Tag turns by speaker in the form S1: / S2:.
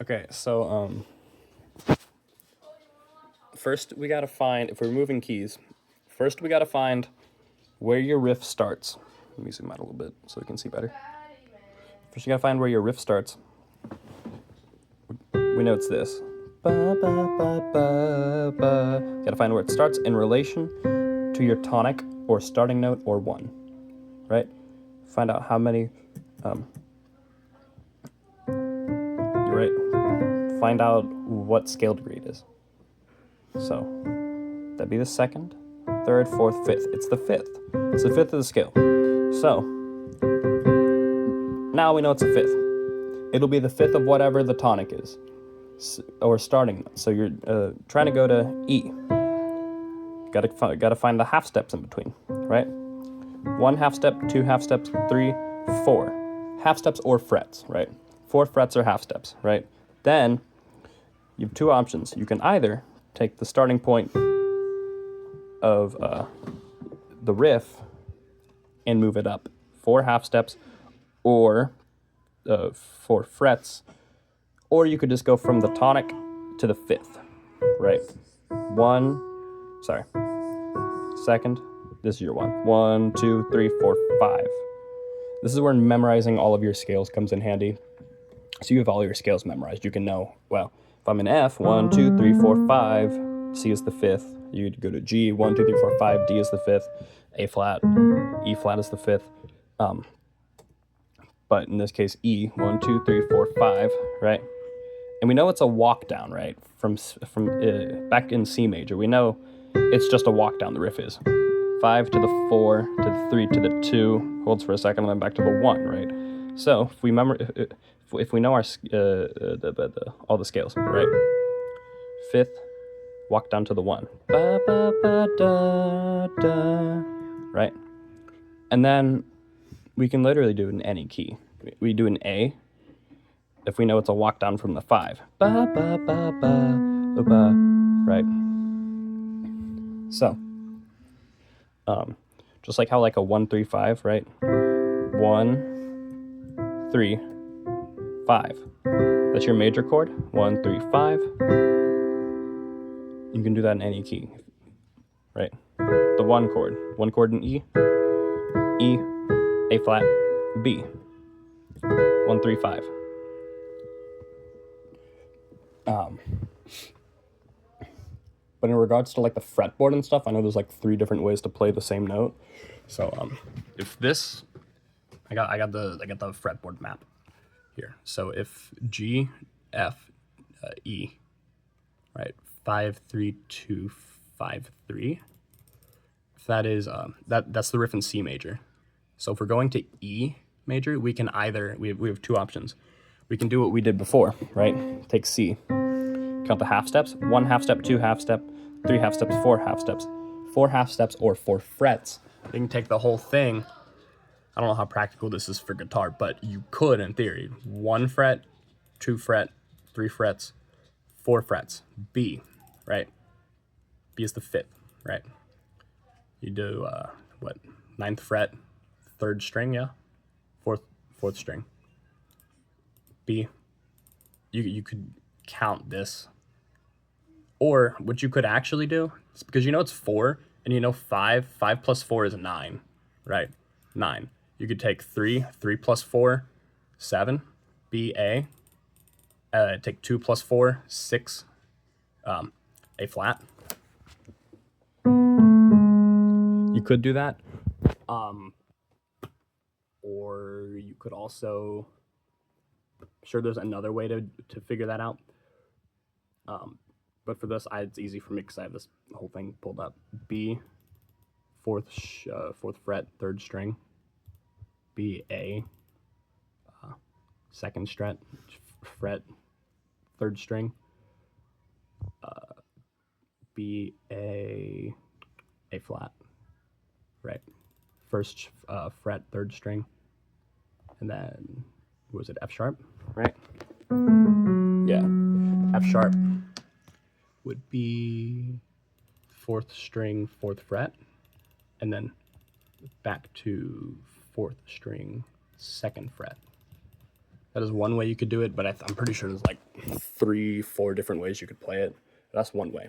S1: Okay, so first we gotta find, if we're moving keys, first we gotta find where your riff starts. Let me zoom out a little bit so we can see better. First you gotta find where your riff starts. We know it's this. Ba, ba, ba, ba, ba. You gotta find where it starts in relation to your tonic or starting note or one, right? Find out how many, you're right. Find out what scale degree it is. So that'd be the second, third, fourth, fifth. It's the fifth. It's the fifth of the scale. So now we know it's a fifth. It'll be the fifth of whatever the tonic is, or starting. So you're trying to go to E. Gotta find the half steps in between, right? 1 half step, 2 half steps, 3, 4 half steps or frets, right? 4 frets or half steps, right? Then you have 2 options. You can either take the starting point of the riff and move it up 4 half steps or 4 frets, or you could just go from the tonic to the fifth, right? Second, this is your 1. 1, 2, 3, 4, 5. This is where memorizing all of your scales comes in handy. So you have all your scales memorized. You can know, well, if I'm in F, 1, 2, 3, 4, 5, C is the fifth. You'd go to G, 1, 2, 3, 4, 5, D is the fifth, A flat, E flat is the fifth. But in this case, E, 1, 2, 3, 4, 5, right? And we know it's a walk down, right? From back in C major, we know it's just a walk down, the riff is. 5 to the 4, to the 3, to the 2, holds for a second, and then back to the 1, right? So if we know our all the scales, right? Fifth, walk down to the 1. Ba, ba, ba, da, da, right? And then we can literally do it in any key. We do an A if we know it's a walk down from the 5. Ba, ba, ba, ba, ba, ba, right? So, just like how like a 1, 3, 5, right? 1, 3, 5. That's your major chord. 1, 3, 5. You can do that in any key, right? The 1 chord in E, A flat, B. 1, 3, 5. But in regards to like the fretboard and stuff, I know there's like 3 different ways to play the same note. So if this, I got the fretboard map here. So if G, F, E, right, 5, 3, 2, 5, 3. If that is that's the riff in C major. So if we're going to E major, we can either we have 2 options. We can do what we did before, right? Take C. Count the half steps. 1 half step, 2 half step, 3 half steps, 4 half steps. 4 half steps or 4 frets. You can take the whole thing. I don't know how practical this is for guitar, but you could in theory. 1 fret, 2 fret, 3 frets, 4 frets. B, right? B is the 5th, right? You do, 9th fret, 3rd string, yeah? 4th string. B. You could count this. Or what you could actually do is, because you know it's 4 and you know 5 plus 4 is 9, right? 9. You could take 3 plus 4, 7, B, A. Take 2 plus 4, 6, A flat. You could do that. Or you could also, sure, there's another way to figure that out. But for this, it's easy for me because I have this whole thing pulled up. B, 4th fret, 3rd string. B, A, 2nd fret, 3rd string. B, A flat, right? 1st fret, 3rd string. And then, what was it, F sharp, right? Yeah, F sharp would be 4th string, 4th fret, and then back to 4th string, 2nd fret. That is one way you could do it, but I'm pretty sure there's like 3-4 different ways you could play it. That's one way.